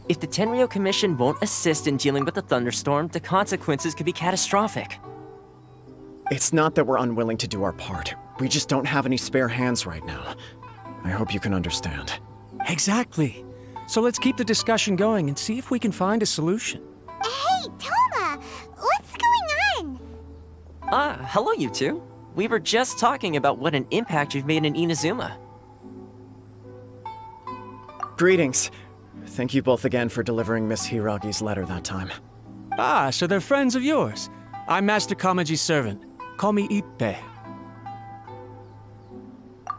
If the Tenryo Commission won't assist in dealing with the thunderstorm, the consequences could be catastrophic. It's not that we're unwilling to do our part. We just don't have any spare hands right now. I hope you can understand. Exactly. So let's keep the discussion going and see if we can find a solution. Hey, Toma! What's going on? Hello you two. We were just talking about what an impact you've made in Inazuma. Greetings. Thank you both again for delivering Miss Hiragi's letter that time. Ah, so they're friends of yours. I'm Master Kamaji's servant. Call me Ippe.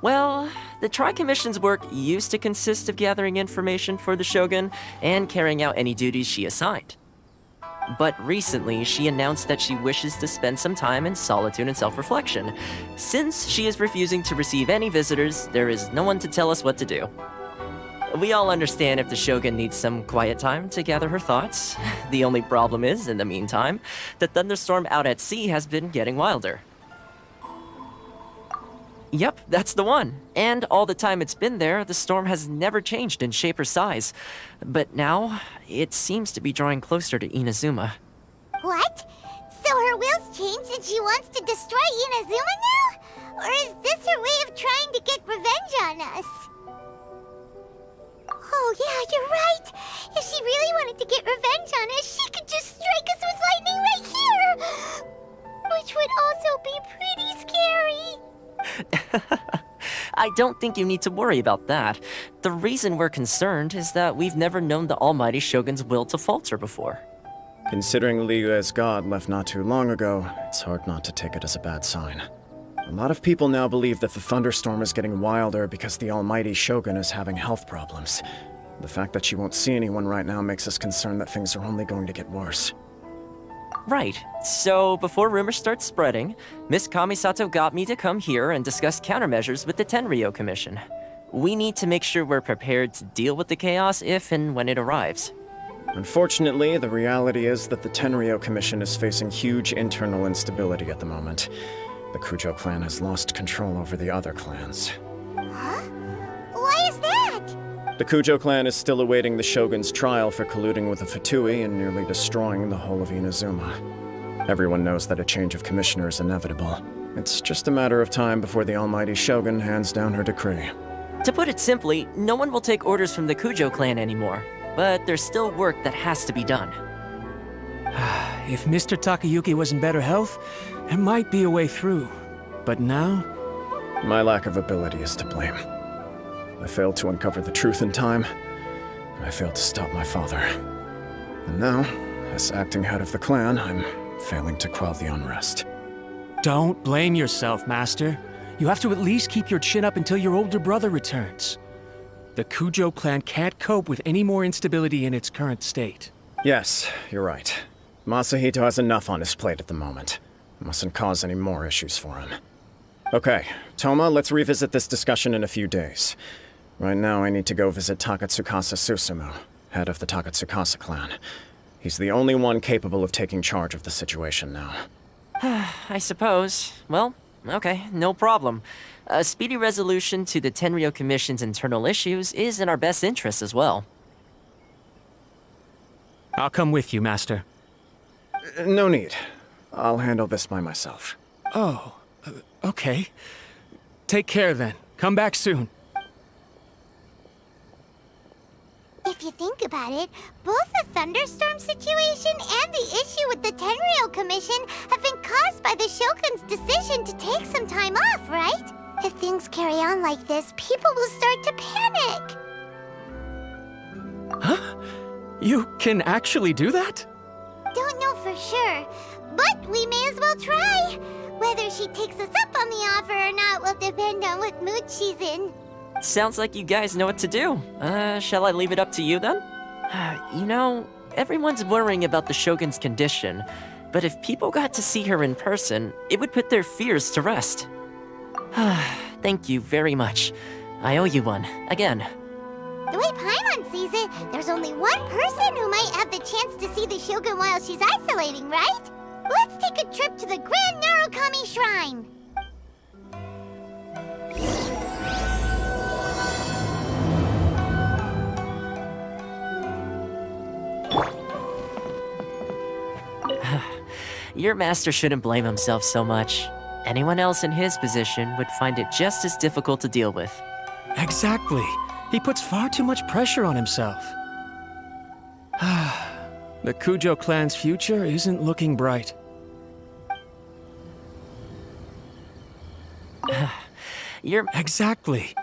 Well, the Tri-Commission's work used to consist of gathering information for the Shogun and carrying out any duties she assigned. But recently, she announced that she wishes to spend some time in solitude and self-reflection. Since she is refusing to receive any visitors, there is no one to tell us what to do. We all understand if the Shogun needs some quiet time to gather her thoughts. The only problem is, in the meantime, the thunderstorm out at sea has been getting wilder. Yep, that's the one. And all the time it's been there, the storm has never changed in shape or size. But now, it seems to be drawing closer to Inazuma. What? So her will's changed and she wants to destroy Inazuma now? Or is this her way of trying to get revenge on us? Oh yeah, you're right! If she really wanted to get revenge on us, she could just strike us with lightning right here! Which would also be pretty scary. I don't think you need to worry about that. The reason we're concerned is that we've never known the Almighty Shogun's will to falter before. Considering Liyue's god left not too long ago, it's hard not to take it as a bad sign. A lot of people now believe that the thunderstorm is getting wilder because the Almighty Shogun is having health problems. The fact that she won't see anyone right now makes us concerned that things are only going to get worse. Right. So, before rumors start spreading, Miss Kamisato got me to come here and discuss countermeasures with the Tenryo Commission. We need to make sure we're prepared to deal with the chaos if and when it arrives. Unfortunately, the reality is that the Tenryo Commission is facing huge internal instability at the moment. The Kujo clan has lost control over the other clans. Huh? Why is that? The Kujo clan is still awaiting the Shogun's trial for colluding with the Fatui and nearly destroying the whole of Inazuma. Everyone knows that a change of commissioner is inevitable. It's just a matter of time before the Almighty Shogun hands down her decree. To put it simply, no one will take orders from the Kujo clan anymore, but there's still work that has to be done. If Mr. Takayuki was in better health, there might be a way through. But now? My lack of ability is to blame. I failed to uncover the truth in time. I failed to stop my father. And now, as acting head of the clan, I'm failing to quell the unrest. Don't blame yourself, Master. You have to at least keep your chin up until your older brother returns. The Kujo clan can't cope with any more instability in its current state. Yes, you're right. Masahito has enough on his plate at the moment. Mustn't cause any more issues for him. Okay, Toma, let's revisit this discussion in a few days. Right now, I need to go visit Takatsukasa Susumu, head of the Takatsukasa clan. He's the only one capable of taking charge of the situation now. I suppose. Well, okay, no problem. A speedy resolution to the Tenryo Commission's internal issues is in our best interest as well. I'll come with you, Master. No need. I'll handle this by myself. Oh, okay. Take care then. Come back soon. If you think about it, both the thunderstorm situation and the issue with the Tenryo Commission have been caused by the Shogun's decision to take some time off, right? If things carry on like this, people will start to panic. Huh? You can actually do that? Don't know for sure, but we may as well try. Whether she takes us up on the offer or not will depend on what mood she's in. Sounds like you guys know what to do. Shall I leave it up to you then? You know, Everyone's worrying about the Shogun's condition, but if people got to see her in person, it would put their fears to rest. Thank you very much. I owe you one, again. The way Paimon sees it, there's only one person who might have the chance to see the Shogun while she's isolating, right? Let's take a trip to the Grand Narukami Shrine! Your master shouldn't blame himself so much. Anyone else in his position would find it just as difficult to deal with. Exactly. He puts far too much pressure on himself. The Kujo clan's future isn't looking bright. Exactly.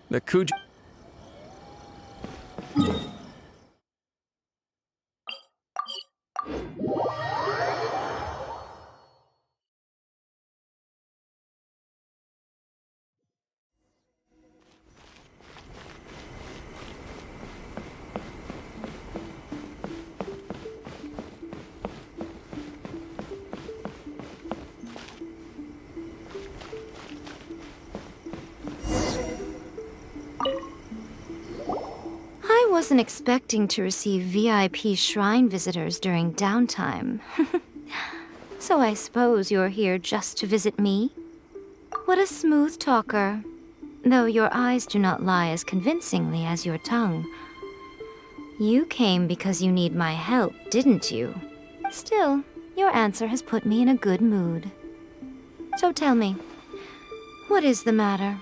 The Kujo... I wasn't expecting to receive VIP shrine visitors during downtime. So I suppose you're here just to visit me? What a smooth talker. Though your eyes do not lie as convincingly as your tongue. You came because you need my help, didn't you? Still, your answer has put me in a good mood. So tell me, what is the matter?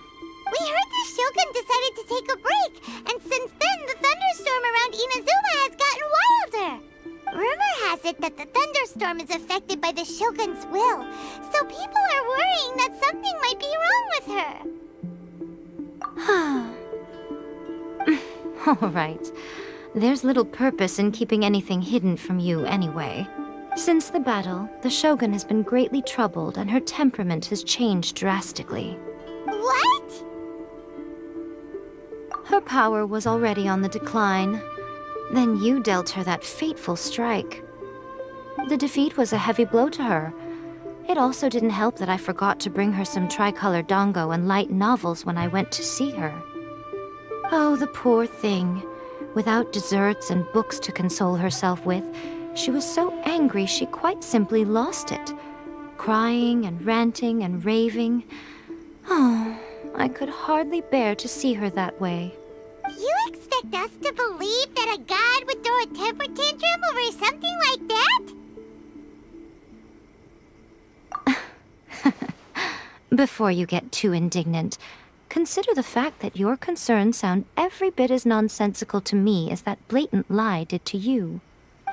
We heard the Shogun decided to take a break, and since then the thunderstorm around Inazuma has gotten wilder. Rumor has it that the thunderstorm is affected by the Shogun's will, so people are worrying that something might be wrong with her. All right. There's little purpose in keeping anything hidden from you anyway. Since the battle, the Shogun has been greatly troubled and her temperament has changed drastically. What? Her power was already on the decline. Then you dealt her that fateful strike. The defeat was a heavy blow to her. It also didn't help that I forgot to bring her some tricolor dango and light novels when I went to see her. Oh, the poor thing. Without desserts and books to console herself with, she was so angry she quite simply lost it. Crying and ranting and raving. Oh, I could hardly bear to see her that way. You expect us to believe that a god would throw a temper tantrum over something like that? Before you get too indignant, consider the fact that your concerns sound every bit as nonsensical to me as that blatant lie did to you.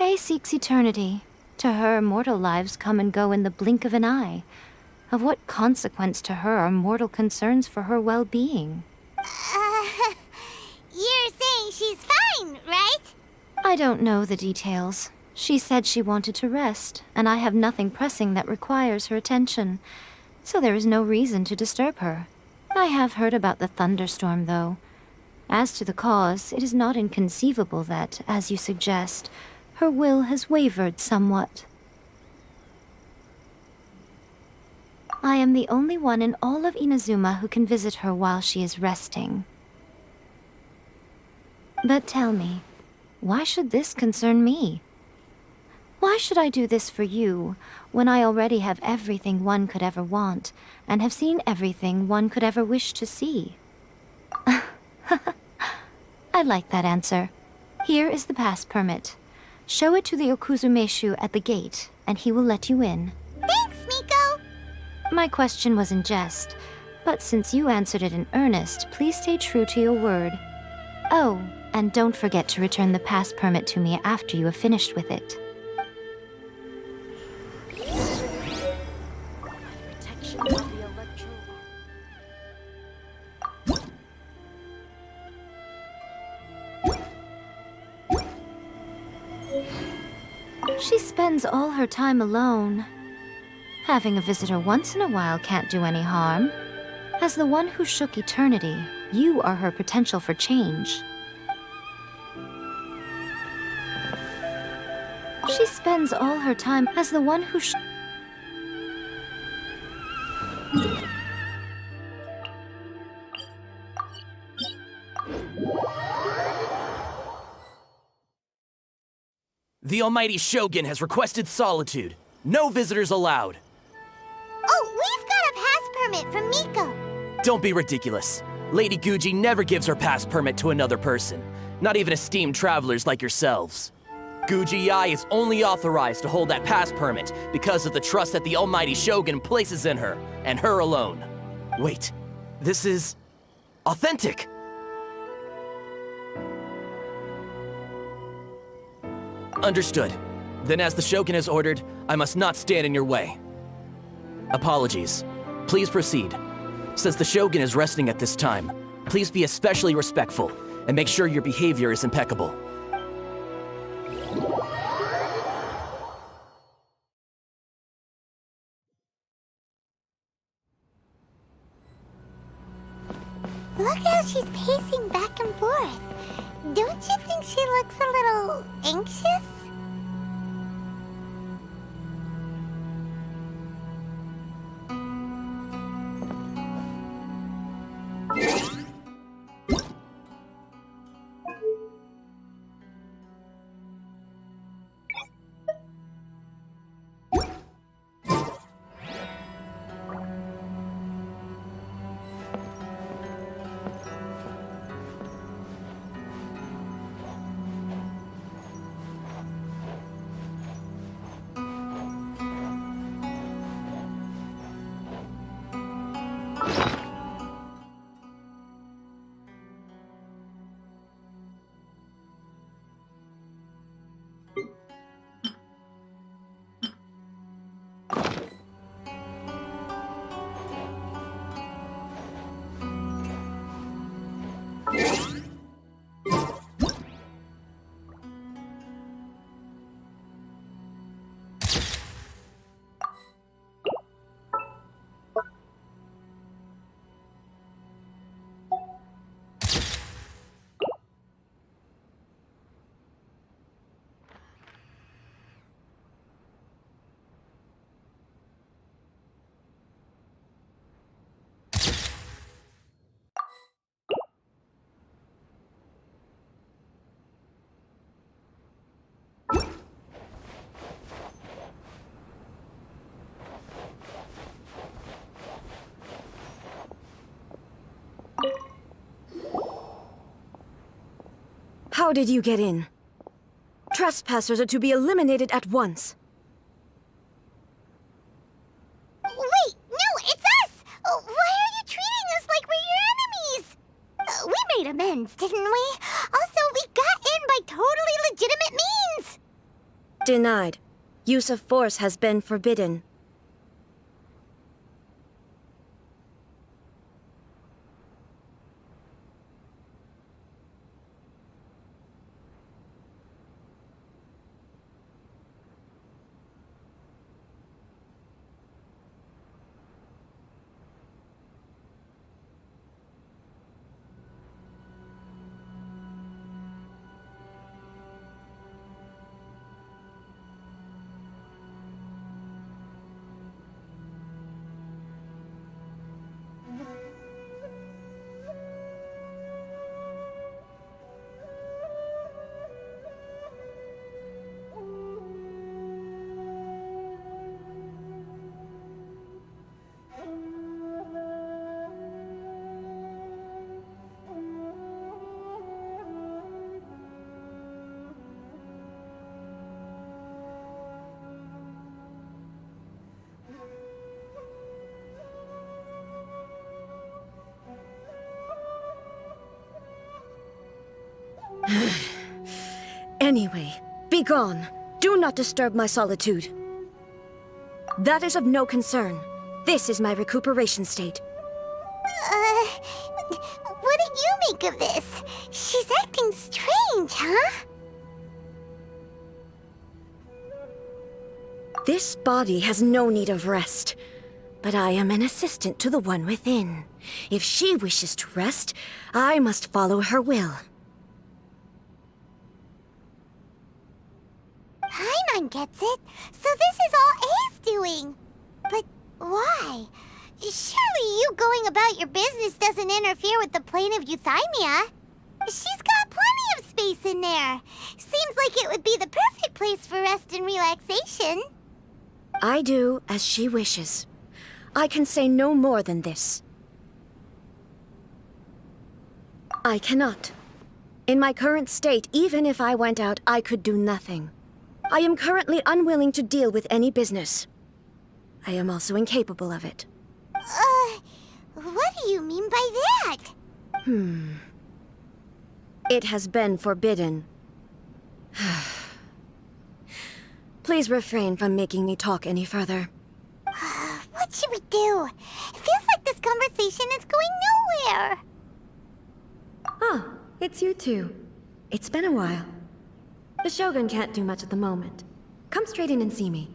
A seeks eternity. To her, mortal lives come and go in the blink of an eye. Of what consequence to her are mortal concerns for her well-being? You're saying she's fine, right? I don't know the details. She said she wanted to rest, and I have nothing pressing that requires her attention, so there is no reason to disturb her. I have heard about the thunderstorm, though. As to the cause, it is not inconceivable that, as you suggest, her will has wavered somewhat. I am the only one in all of Inazuma who can visit her while she is resting. But tell me, why should this concern me? Why should I do this for you, when I already have everything one could ever want, and have seen everything one could ever wish to see? I like that answer. Here is the pass permit. Show it to the Okuzumeshu at the gate, and he will let you in. Thanks, Miko! My question was in jest, but since you answered it in earnest, please stay true to your word. Oh, and don't forget to return the pass permit to me after you have finished with it. She spends all her time alone. Having a visitor once in a while can't do any harm. As the one who shook eternity, you are her potential for change. She spends all her time as the one who The Almighty Shogun has requested solitude. No visitors allowed. Oh, we've got a pass permit from Miko. Don't be ridiculous. Lady Guji never gives her pass permit to another person, not even esteemed travelers like yourselves. Guji Ai is only authorized to hold that pass permit because of the trust that the Almighty Shogun places in her, and her alone. Wait, this is authentic. Understood. Then as the Shogun has ordered, I must not stand in your way. Apologies. Please proceed. Since the Shogun is resting at this time, please be especially respectful and make sure your behavior is impeccable. Look how she's pacing back and forth. Don't you think she looks a little anxious? How did you get in? Trespassers are to be eliminated at once. Wait, no, it's us! Why are you treating us like we're your enemies? We made amends, didn't we? Also, we got in by totally legitimate means! Denied. Use of force has been forbidden. Anyway, be gone. Do not disturb my solitude. That is of no concern. This is my recuperation state. What do you make of this? She's acting strange, huh? This body has no need of rest, but I am an assistant to the one within. If she wishes to rest, I must follow her will. I'm Paimon gets it, so this is all A's doing. But why? Surely you going about your business doesn't interfere with the plane of euthymia. She's got plenty of space in there. Seems like it would be the perfect place for rest and relaxation. I do as she wishes. I can say no more than this. I cannot. In my current state, even if I went out, I could do nothing. I am currently unwilling to deal with any business. I am also incapable of it. What do you mean by that? It has been forbidden. Please refrain from making me talk any further. What should we do? It feels like this conversation is going nowhere. Ah, it's you two. It's been a while. The Shogun can't do much at the moment. Come straight in and see me.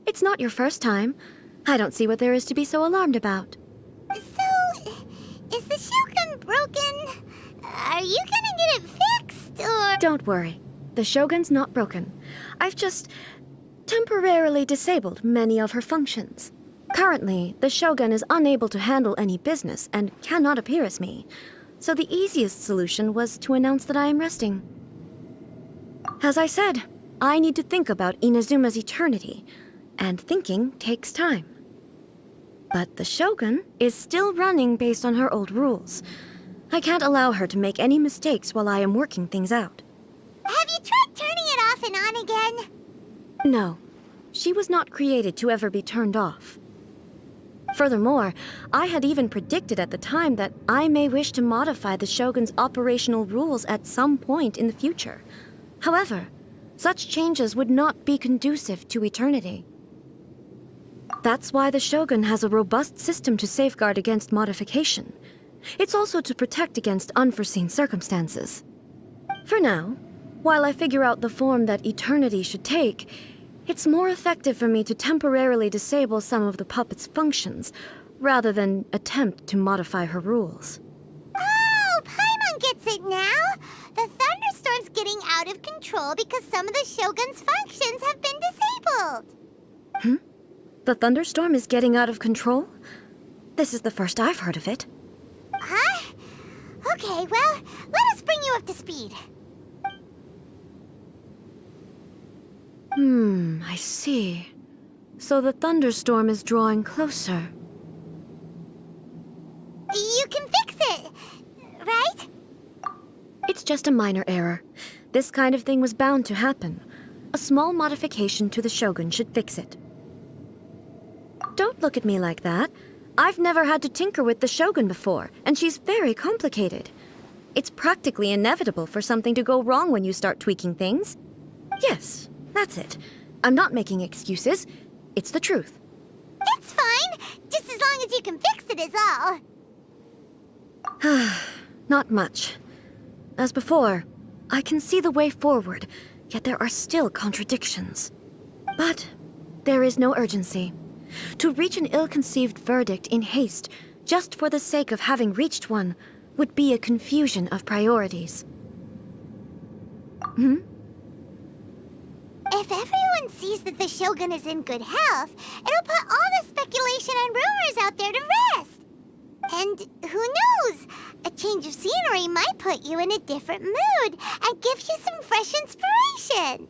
It's not your first time. I don't see what there is to be so alarmed about. So, is the Shogun broken? Are you gonna get it fixed, or...? Don't worry. The Shogun's not broken. I've just temporarily disabled many of her functions. Currently, the Shogun is unable to handle any business and cannot appear as me. So the easiest solution was to announce that I am resting. As I said, I need to think about Inazuma's eternity, and thinking takes time. But the Shogun is still running based on her old rules. I can't allow her to make any mistakes while I am working things out. Have you tried turning it off and on again? No. She was not created to ever be turned off. Furthermore, I had even predicted at the time that I may wish to modify the Shogun's operational rules at some point in the future. However, such changes would not be conducive to eternity. That's why the Shogun has a robust system to safeguard against modification. It's also to protect against unforeseen circumstances. For now, while I figure out the form that eternity should take, it's more effective for me to temporarily disable some of the puppet's functions, rather than attempt to modify her rules. Oh, Paimon gets it now! The thunderstorm's getting out of control because some of the Shogun's functions have been disabled. The thunderstorm is getting out of control? This is the first I've heard of it. Huh? Okay, well, let us bring you up to speed. I see. So the thunderstorm is drawing closer. You can fix it, right? It's just a minor error. This kind of thing was bound to happen. A small modification to the Shogun should fix it. Don't look at me like that. I've never had to tinker with the Shogun before, and she's very complicated. It's practically inevitable for something to go wrong when you start tweaking things. Yes, that's it. I'm not making excuses. It's the truth. It's fine, just as long as you can fix it is all. Not much. As before, I can see the way forward, yet there are still contradictions. But there is no urgency. To reach an ill-conceived verdict in haste, just for the sake of having reached one, would be a confusion of priorities. If everyone sees that the Shogun is in good health, it'll put all the speculation and rumors out there to rest. And who knows? A change of scenery might put you in a different mood and give you some fresh inspiration.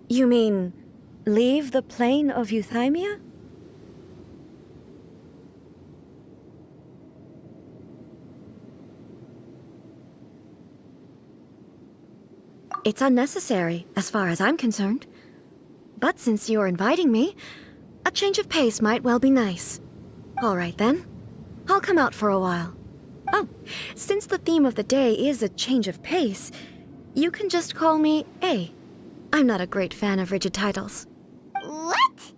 You mean, leave the plane of Euthymia? It's unnecessary, as far as I'm concerned. But since you're inviting me, a change of pace might well be nice. All right, then. I'll come out for a while. Oh, since the theme of the day is a change of pace, you can just call me A. I'm not a great fan of rigid titles. What?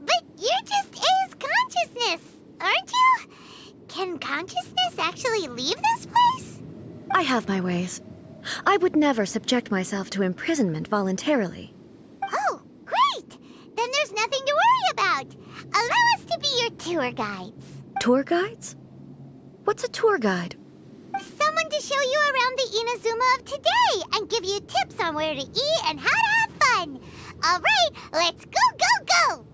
But you're just A's consciousness, aren't you? Can consciousness actually leave this place? I have my ways. I would never subject myself to imprisonment voluntarily. Oh, great! Then there's nothing to worry about. Allow us to be your tour guides. Tour guides? What's a tour guide? Someone to show you around the Inazuma of today and give you tips on where to eat and how to have fun. All right, let's go, go, go!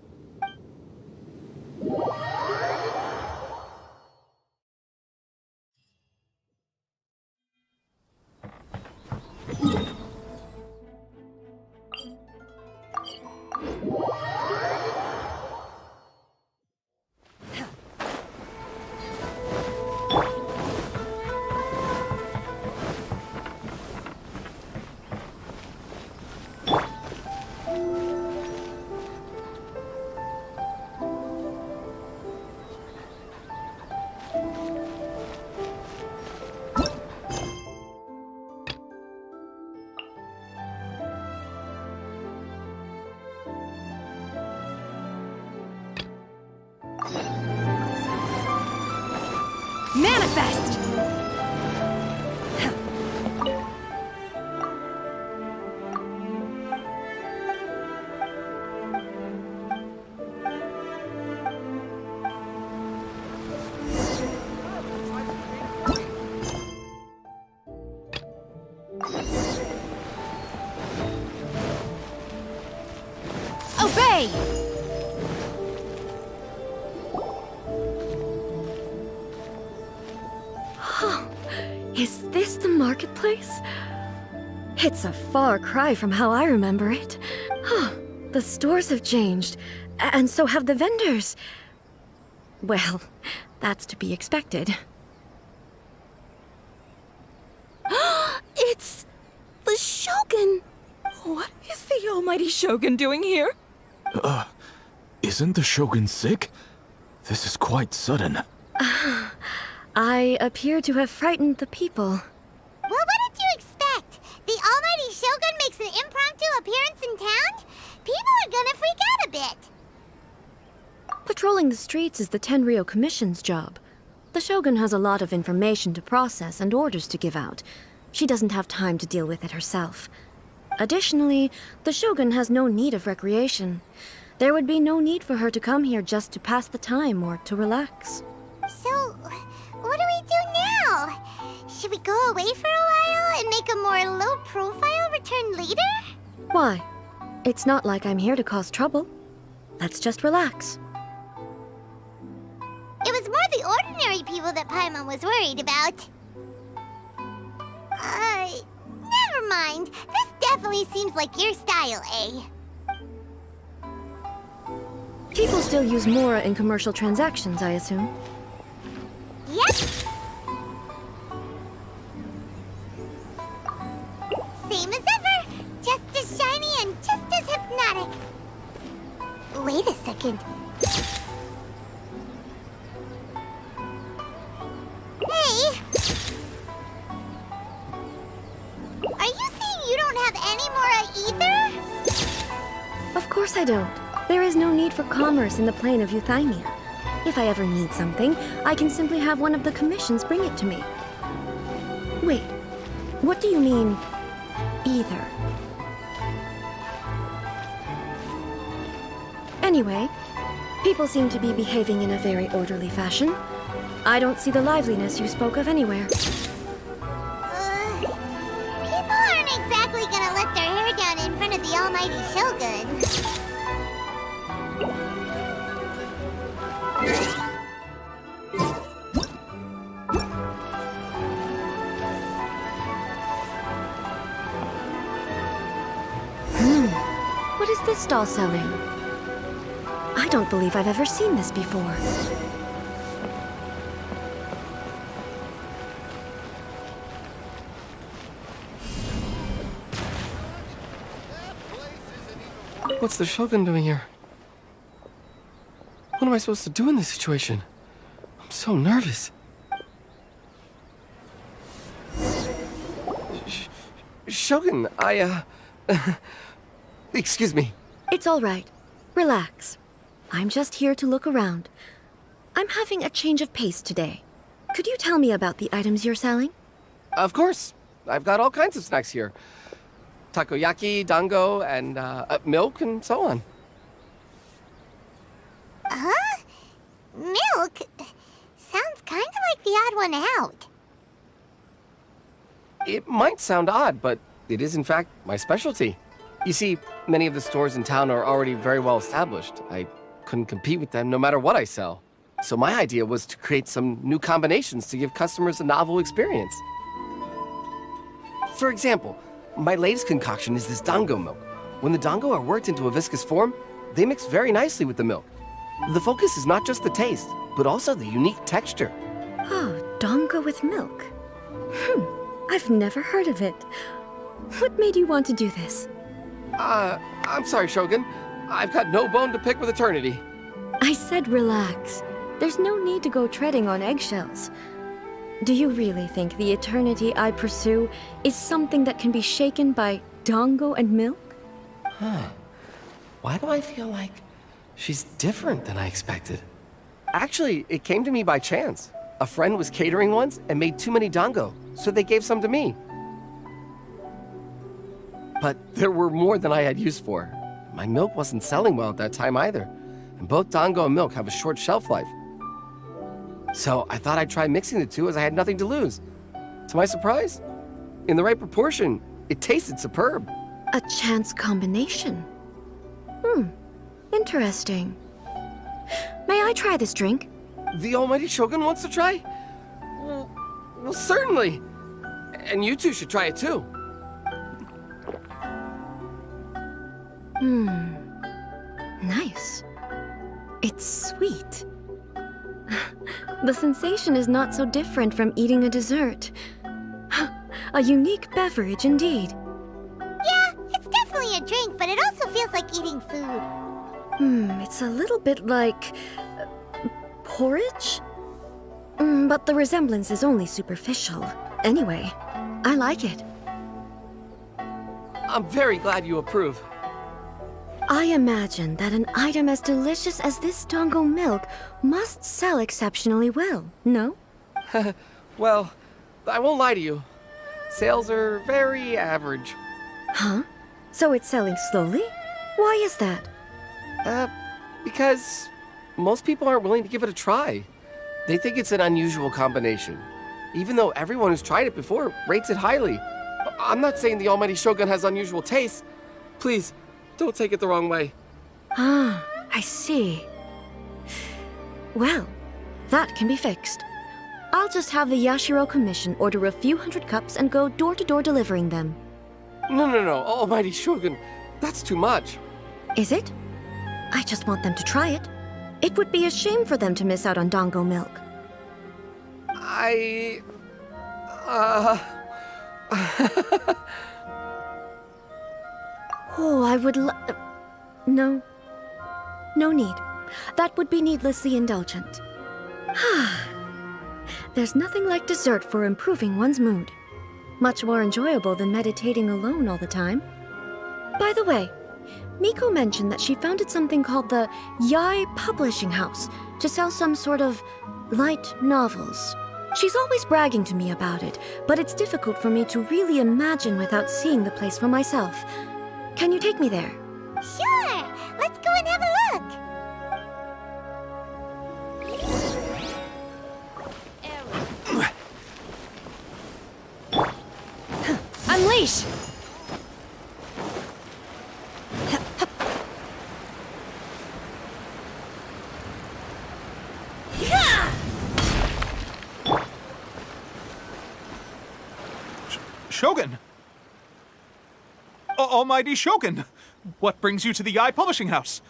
Manifest! Obey! Is this the marketplace? It's a far cry from how I remember it. The stores have changed, and so have the vendors. Well, that's to be expected. It's the Shogun! What is the almighty Shogun doing here? Isn't the Shogun sick? This is quite sudden. I appear to have frightened the people. Well, what did you expect? The almighty Shogun makes an impromptu appearance in town? People are gonna freak out a bit. Patrolling the streets is the Tenryou Commission's job. The Shogun has a lot of information to process and orders to give out. She doesn't have time to deal with it herself. Additionally, the Shogun has no need of recreation. There would be no need for her to come here just to pass the time or to relax. So, what do we do now? Should we go away for a while and make a more low-profile return later? Why? It's not like I'm here to cause trouble. Let's just relax. It was more the ordinary people that Paimon was worried about. Never mind. This definitely seems like your style, eh? People still use Mora in commercial transactions, I assume. Yep. Same as ever. Just as shiny and just as hypnotic. Wait a second. Hey! Are you saying you don't have any Mora either? Of course I don't. There is no need for commerce in the plane of Euthymia. If I ever need something, I can simply have one of the commissions bring it to me. Wait, what do you mean, either? Anyway, People seem to be behaving in a very orderly fashion. I don't see the liveliness you spoke of anywhere. People aren't exactly gonna let their hair down in front of the almighty Shogun. What is this doll selling? I don't believe I've ever seen this before. What's the Shogun doing here? What am I supposed to do in this situation? I'm so nervous. Shogun, excuse me. It's all right. Relax. I'm just here to look around. I'm having a change of pace today. Could you tell me about the items you're selling? Of course. I've got all kinds of snacks here. Takoyaki, dango, and milk, and so on. Huh? Milk? Sounds kind of like the odd one out. It might sound odd, but it is in fact my specialty. You see, many of the stores in town are already very well established. I couldn't compete with them no matter what I sell. So my idea was to create some new combinations to give customers a novel experience. For example, my latest concoction is this dango milk. When the dango are worked into a viscous form, they mix very nicely with the milk. The focus is not just the taste, but also the unique texture. Oh, dango with milk. I've never heard of it. What made you want to do this? I'm sorry, Shogun. I've got no bone to pick with eternity. I said relax. There's no need to go treading on eggshells. Do you really think the eternity I pursue is something that can be shaken by dango and milk? Huh. Why do I feel like she's different than I expected? Actually, it came to me by chance. A friend was catering once and made too many dango, so they gave some to me. But there were more than I had use for. My milk wasn't selling well at that time either, and both dango and milk have a short shelf life. So I thought I'd try mixing the two as I had nothing to lose. To my surprise, in the right proportion, it tasted superb. A chance combination. Interesting. May I try this drink? The almighty Shogun wants to try? Well, certainly. And you two should try it too. Nice. It's sweet. The sensation is not so different from eating a dessert. A unique beverage indeed. Yeah, it's definitely a drink, but it also feels like eating food. It's a little bit like porridge? But the resemblance is only superficial. Anyway, I like it. I'm very glad you approve. I imagine that an item as delicious as this dango milk must sell exceptionally well, no? Well, I won't lie to you. Sales are very average. Huh? So it's selling slowly? Why is that? Because most people aren't willing to give it a try. They think it's an unusual combination, even though everyone who's tried it before rates it highly. I'm not saying the almighty Shogun has unusual tastes. Please, don't take it the wrong way. Ah, I see. Well, that can be fixed. I'll just have the Yashiro Commission order a few hundred cups and go door-to-door delivering them. No, almighty Shogun, that's too much. Is it? I just want them to try it. It would be a shame for them to miss out on dango milk. Oh, I would No. No need. That would be needlessly indulgent. There's nothing like dessert for improving one's mood. Much more enjoyable than meditating alone all the time. By the way, Miko mentioned that she founded something called the Yai Publishing House to sell some sort of light novels. She's always bragging to me about it, but it's difficult for me to really imagine without seeing the place for myself. Can you take me there? Sure! Let's go and have a look! Unleash! Shogun! Almighty Shogun! What brings you to the Eye Publishing House?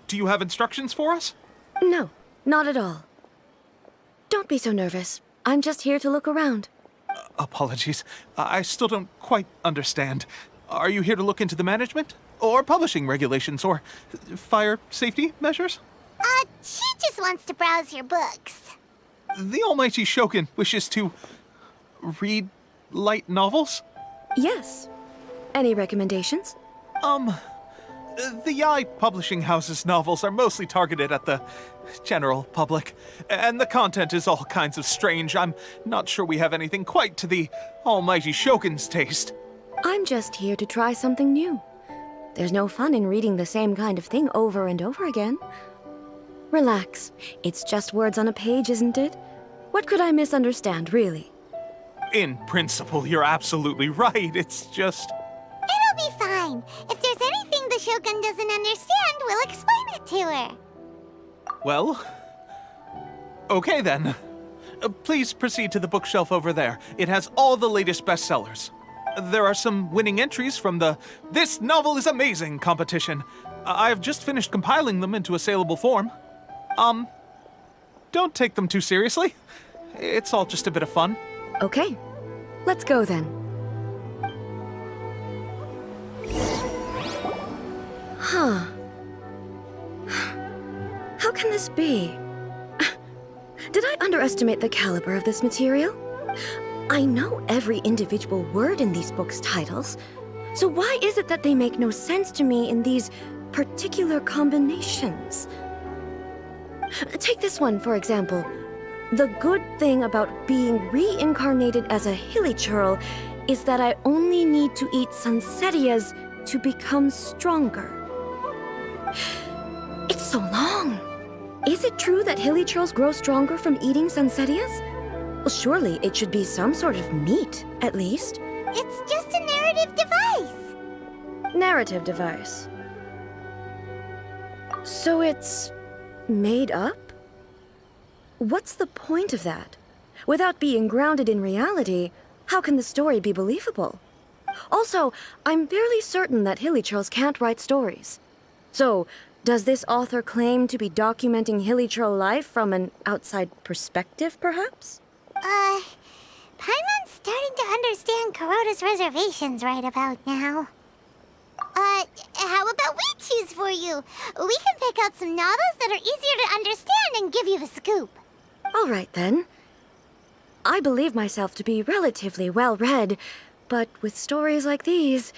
Do you have instructions for us? No, not at all. Don't be so nervous. I'm just here to look around. Apologies. I still don't quite understand. Are you here to look into the management? Or publishing regulations? Or fire safety measures? She just wants to browse your books. The Almighty Shogun wishes to read light novels? Yes. Any recommendations? The Eye Publishing House's novels are mostly targeted at the general public, and the content is all kinds of strange. I'm not sure we have anything quite to the Almighty Shogun's taste. I'm just here to try something new. There's no fun in reading the same kind of thing over and over again. Relax. It's just words on a page, isn't it? What could I misunderstand, really? In principle, you're absolutely right. It's just... It'll be fine. If there's anything the Shogun doesn't understand, we'll explain it to her. Well... okay then. Please proceed to the bookshelf over there. It has all the latest bestsellers. There are some winning entries from the This Novel is Amazing competition. I've just finished compiling them into a saleable form. Don't take them too seriously. It's all just a bit of fun. Okay. Let's go then. Huh. How can this be? Did I underestimate the caliber of this material? I know every individual word in these books' titles, so why is it that they make no sense to me in these particular combinations? Take this one, for example. The good thing about being reincarnated as a hilichurl is that I only need to eat Sansetias to become stronger. It's so long. Is it true that hilichurls grow stronger from eating Sansetias? Well, surely it should be some sort of meat, at least. It's just a narrative device. Narrative device. So it's made up? What's the point of that? Without being grounded in reality, how can the story be believable? Also, I'm fairly certain that hilichurls can't write stories. So, does this author claim to be documenting hilichurl life from an outside perspective, perhaps? Paimon's starting to understand Kuroda's reservations right about now. How about we choose for you? We can pick out some novels that are easier to understand and give you the scoop. All right, then. I believe myself to be relatively well-read, but with stories like these,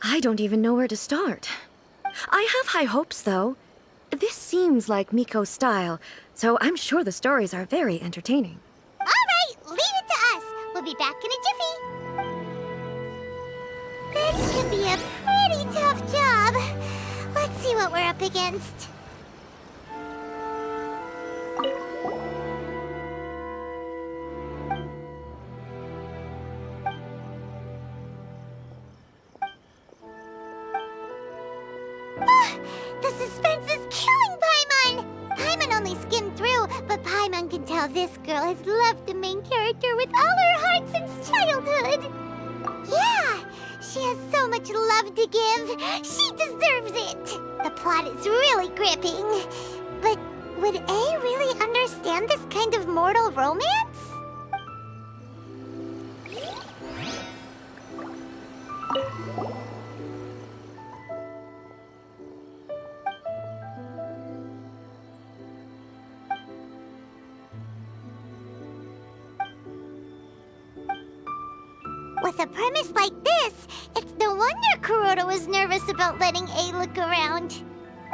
I don't even know where to start. I have high hopes, though. This seems like Miko's style, so I'm sure the stories are very entertaining. All right, leave it to us. We'll be back in a jiffy. This could be a pretty tough job. Let's see what we're up against. The suspense is killing Paimon! Paimon only skimmed through, but Paimon can tell this girl has loved the main character with all her heart since childhood. Yeah, she has so much love to give. She deserves it. The plot is really gripping. But would A really understand this kind of mortal romance? With a premise like this, it's no wonder Kuroda was nervous about letting A look around.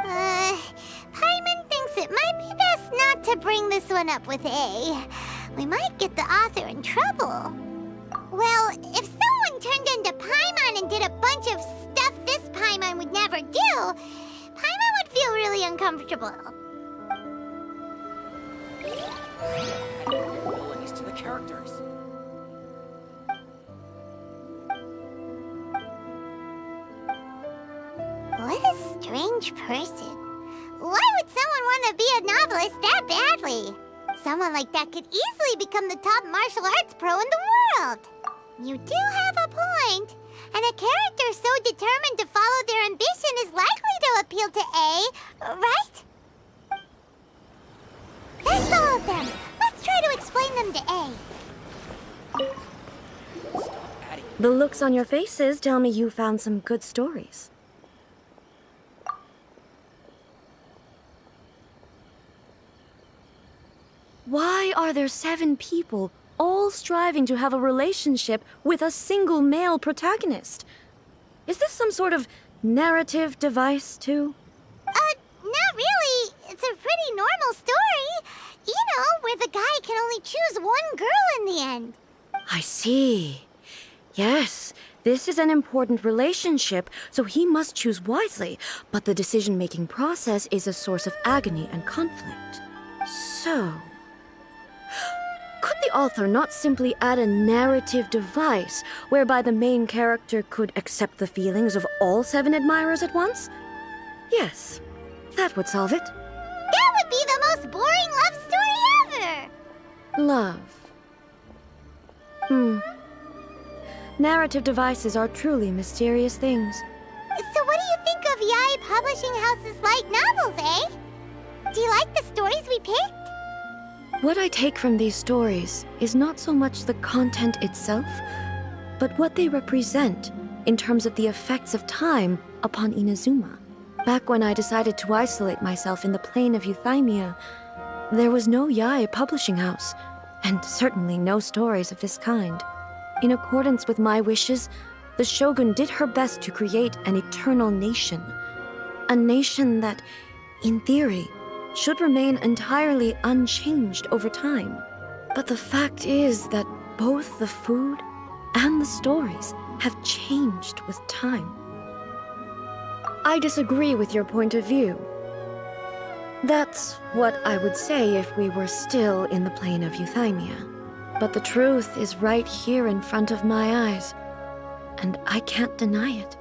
Paimon thinks it might be best not to bring this one up with A. We might get the author in trouble. Well, if someone turned into Paimon and did a bunch of stuff this Paimon would never do, Paimon would feel really uncomfortable. Abilities to the characters. strange person. Why would someone want to be a novelist that badly? Someone like that could easily become the top martial arts pro in the world. You do have a point. And a character so determined to follow their ambition is likely to appeal to A, right? That's all of them. Let's try to explain them to A. The looks on your faces tell me you found some good stories. Why are there 7 people all striving to have a relationship with a single male protagonist? Is this some sort of narrative device, too? Not really. It's a pretty normal story. You know, where the guy can only choose one girl in the end. I see. Yes, this is an important relationship, so he must choose wisely, but the decision-making process is a source of agony and conflict. So, could the author not simply add a narrative device whereby the main character could accept the feelings of all 7 admirers at once? Yes, that would solve it. That would be the most boring love story ever! Love. Narrative devices are truly mysterious things. So what do you think of Yae Publishing House's light novels, eh? Do you like the stories we picked? What I take from these stories is not so much the content itself, but what they represent in terms of the effects of time upon Inazuma. Back when I decided to isolate myself in the plane of Euthymia, there was no Yae Publishing House, and certainly no stories of this kind. In accordance with my wishes, the Shogun did her best to create an eternal nation. A nation that, in theory, should remain entirely unchanged over time. But the fact is that both the food and the stories have changed with time. I disagree with your point of view. That's what I would say if we were still in the plane of Euthymia. But the truth is right here in front of my eyes, and I can't deny it.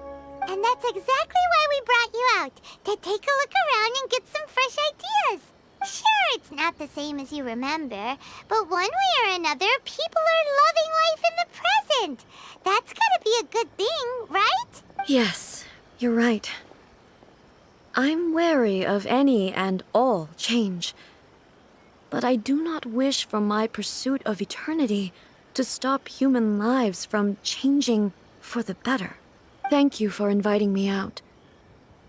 And that's exactly why we brought you out, to take a look around and get some fresh ideas. Sure, it's not the same as you remember, but one way or another, people are loving life in the present. That's gotta be a good thing, right? Yes, you're right. I'm wary of any and all change. But I do not wish for my pursuit of eternity to stop human lives from changing for the better. Thank you for inviting me out.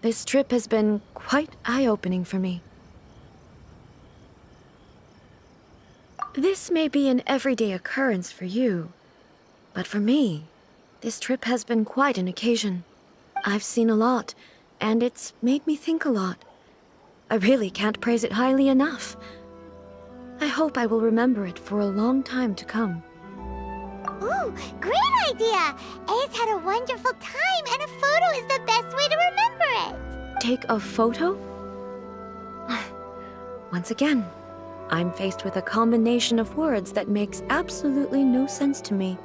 This trip has been quite eye-opening for me. This may be an everyday occurrence for you, but for me, this trip has been quite an occasion. I've seen a lot, and it's made me think a lot. I really can't praise it highly enough. I hope I will remember it for a long time to come. Ooh, great idea! A's had a wonderful time, and a photo is the best way to remember it. Take a photo? Once again, I'm faced with a combination of words that makes absolutely no sense to me.